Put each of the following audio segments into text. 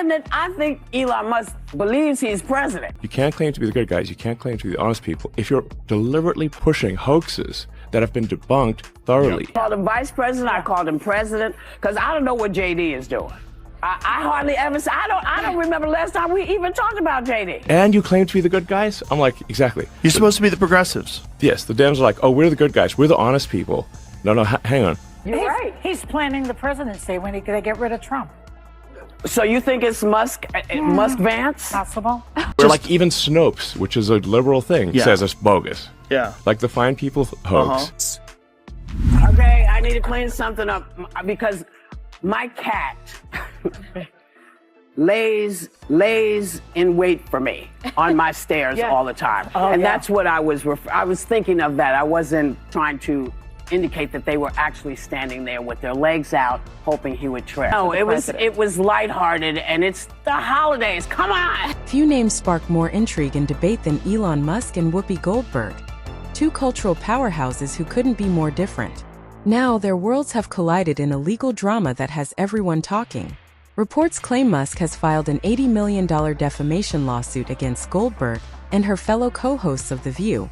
saying that I think Elon Musk believes he's president. You can't claim to be the good guys. You can't claim to be the honest people if you're deliberately pushing hoaxes that have been debunked thoroughly. I called him vice president. I called him president because I don't know what JD is doing. I hardly ever say, I don't remember the last time we even talked about JD. And you claim to be the good guys? I'm like, exactly. You're supposed to be the progressives. Yes, the Dems are like, oh, we're the good guys. We're the honest people. No, hang on. You're right. He's planning the presidency when they get rid of Trump. So you think it's Musk Vance? Possible. We're like even Snopes, which is a liberal thing, says it's bogus. Yeah. Like the fine people hoax. Okay, I need to clean something up because my cat lays in wait for me on my stairs all the time. That's what I was thinking of that. I wasn't trying to indicate that they were actually standing there with their legs out, hoping he would trip. No, it was lighthearted, and it's the holidays. Come on! Few names spark more intrigue and debate than Elon Musk and WHOOPi Goldberg, two cultural powerhouses who couldn't be more different. Now, their worlds have collided in a legal drama that has everyone talking. Reports claim Musk has filed an $80 million defamation lawsuit against Goldberg and her fellow co-hosts of The View,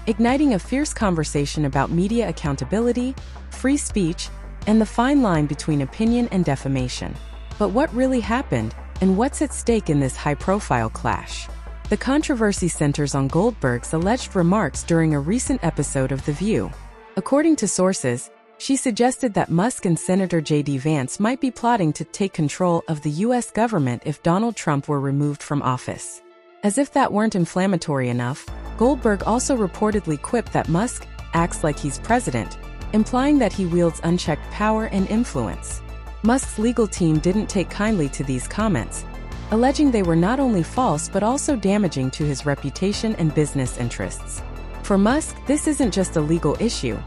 igniting a fierce conversation about media accountability, free speech, and the fine line between opinion and defamation. But what really happened, and what's at stake in this high-profile clash? The controversy centers on Goldberg's alleged remarks during a recent episode of The View. According to sources, she suggested that Musk and Senator J.D. Vance might be plotting to take control of the U.S. government if Donald Trump were removed from office. As if that weren't inflammatory enough, Goldberg also reportedly quipped that Musk acts like he's president, implying that he wields unchecked power and influence. Musk's legal team didn't take kindly to these comments, alleging they were not only false but also damaging to his reputation and business interests. For Musk, this isn't just a legal issue.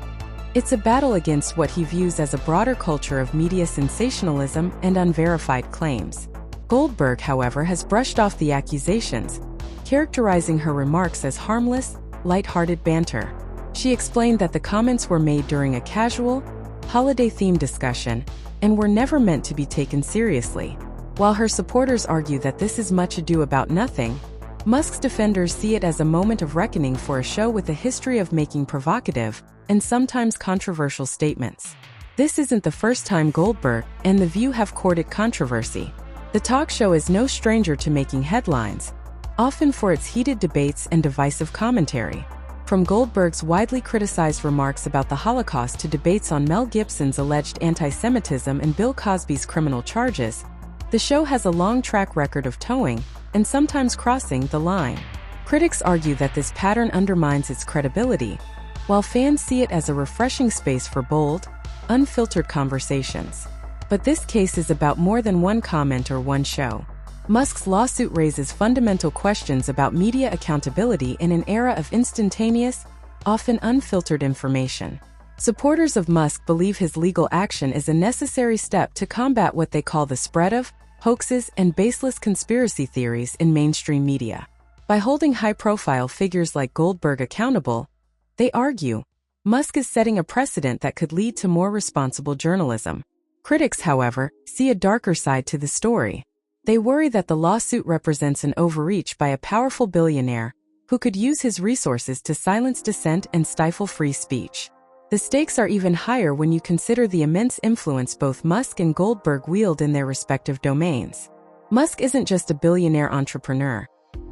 It's a battle against what he views as a broader culture of media sensationalism and unverified claims. Goldberg, however, has brushed off the accusations, characterizing her remarks as harmless, light-hearted banter. She explained that the comments were made during a casual, holiday-themed discussion and were never meant to be taken seriously. While her supporters argue that this is much ado about nothing, Musk's defenders see it as a moment of reckoning for a show with a history of making provocative and sometimes controversial statements. This isn't the first time Goldberg and The View have courted controversy. The talk show is no stranger to making headlines, often for its heated debates and divisive commentary. From Goldberg's widely criticized remarks about the Holocaust to debates on Mel Gibson's alleged anti-Semitism and Bill Cosby's criminal charges, the show has a long track record of towing and sometimes crossing the line. Critics argue that this pattern undermines its credibility, while fans see it as a refreshing space for bold, unfiltered conversations. But this case is about more than one comment or one show. Musk's lawsuit raises fundamental questions about media accountability in an era of instantaneous, often unfiltered information. Supporters of Musk believe his legal action is a necessary step to combat what they call the spread of hoaxes and baseless conspiracy theories in mainstream media. By holding high-profile figures like Goldberg accountable, they argue, Musk is setting a precedent that could lead to more responsible journalism. Critics, however, see a darker side to the story. They worry that the lawsuit represents an overreach by a powerful billionaire who could use his resources to silence dissent and stifle free speech. The stakes are even higher when you consider the immense influence both Musk and Goldberg wield in their respective domains. Musk isn't just a billionaire entrepreneur.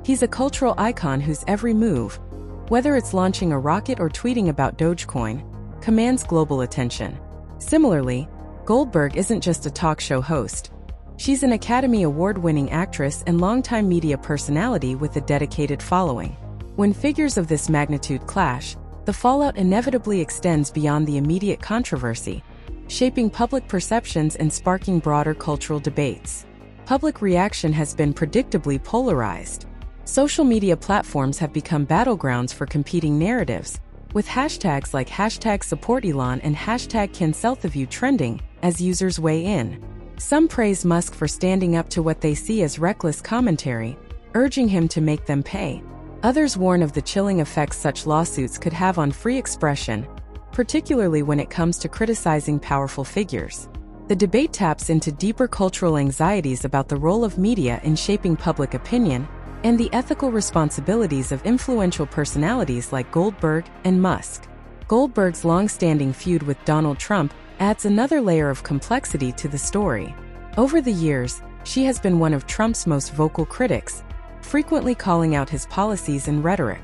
He's a cultural icon whose every move, whether it's launching a rocket or tweeting about Dogecoin, commands global attention. Similarly, Goldberg isn't just a talk show host. She's an Academy Award-winning actress and longtime media personality with a dedicated following. When figures of this magnitude clash, the fallout inevitably extends beyond the immediate controversy, shaping public perceptions and sparking broader cultural debates. Public reaction has been predictably polarized. Social media platforms have become battlegrounds for competing narratives, with hashtags like #SupportElon and #CancelTheView trending as users weigh in. Some praise Musk for standing up to what they see as reckless commentary, urging him to make them pay. Others warn of the chilling effects such lawsuits could have on free expression, particularly when it comes to criticizing powerful figures. The debate taps into deeper cultural anxieties about the role of media in shaping public opinion and the ethical responsibilities of influential personalities like Goldberg and Musk. Goldberg's long-standing feud with Donald Trump adds another layer of complexity to the story. Over the years, she has been one of Trump's most vocal critics, frequently calling out his policies and rhetoric.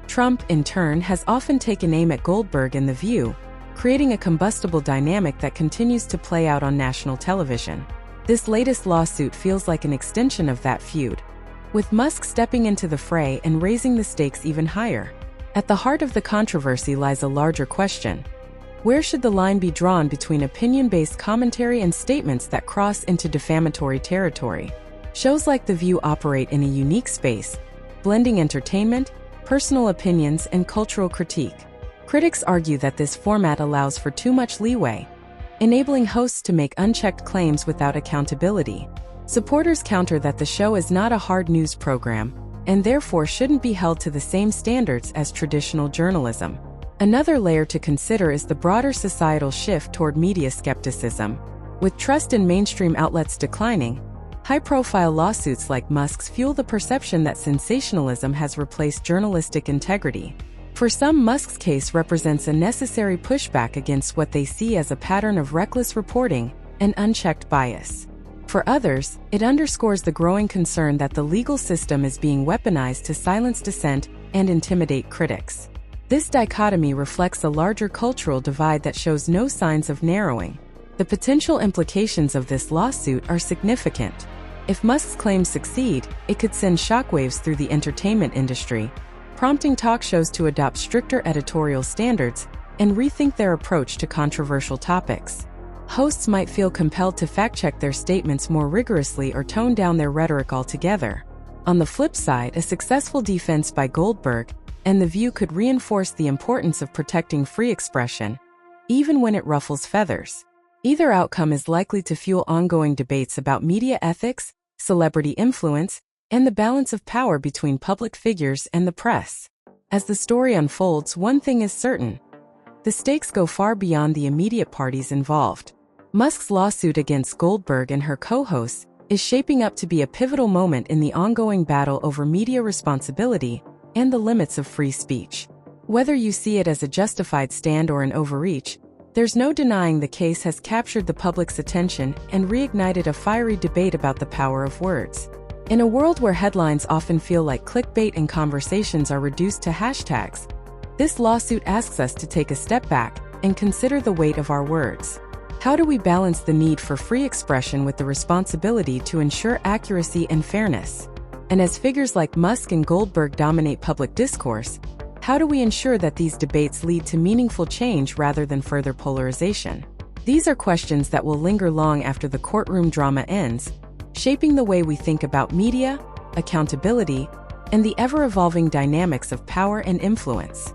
Trump, in turn, has often taken aim at Goldberg in The View, creating a combustible dynamic that continues to play out on national television. This latest lawsuit feels like an extension of that feud, with Musk stepping into the fray and raising the stakes even higher. At the heart of the controversy lies a larger question. Where should the line be drawn between opinion-based commentary and statements that cross into defamatory territory? Shows like The View operate in a unique space, blending entertainment, personal opinions, and cultural critique. Critics argue that this format allows for too much leeway, enabling hosts to make unchecked claims without accountability. Supporters counter that the show is not a hard news program, and therefore shouldn't be held to the same standards as traditional journalism. Another layer to consider is the broader societal shift toward media skepticism. With trust in mainstream outlets declining, high-profile lawsuits like Musk's fuel the perception that sensationalism has replaced journalistic integrity. For some, Musk's case represents a necessary pushback against what they see as a pattern of reckless reporting and unchecked bias. For others, it underscores the growing concern that the legal system is being weaponized to silence dissent and intimidate critics. This dichotomy reflects a larger cultural divide that shows no signs of narrowing. The potential implications of this lawsuit are significant. If Musk's claims succeed, it could send shockwaves through the entertainment industry, prompting talk shows to adopt stricter editorial standards and rethink their approach to controversial topics. Hosts might feel compelled to fact-check their statements more rigorously or tone down their rhetoric altogether. On the flip side, a successful defense by Goldberg and The View could reinforce the importance of protecting free expression, even when it ruffles feathers. Either outcome is likely to fuel ongoing debates about media ethics, celebrity influence, and the balance of power between public figures and the press. As the story unfolds, one thing is certain: the stakes go far beyond the immediate parties involved. Musk's lawsuit against Goldberg and her co-hosts is shaping up to be a pivotal moment in the ongoing battle over media responsibility and the limits of free speech. Whether you see it as a justified stand or an overreach, there's no denying the case has captured the public's attention and reignited a fiery debate about the power of words. In a world where headlines often feel like clickbait and conversations are reduced to hashtags, this lawsuit asks us to take a step back and consider the weight of our words. How do we balance the need for free expression with the responsibility to ensure accuracy and fairness? And as figures like Musk and Goldberg dominate public discourse, how do we ensure that these debates lead to meaningful change rather than further polarization? These are questions that will linger long after the courtroom drama ends, shaping the way we think about media, accountability, and the ever-evolving dynamics of power and influence.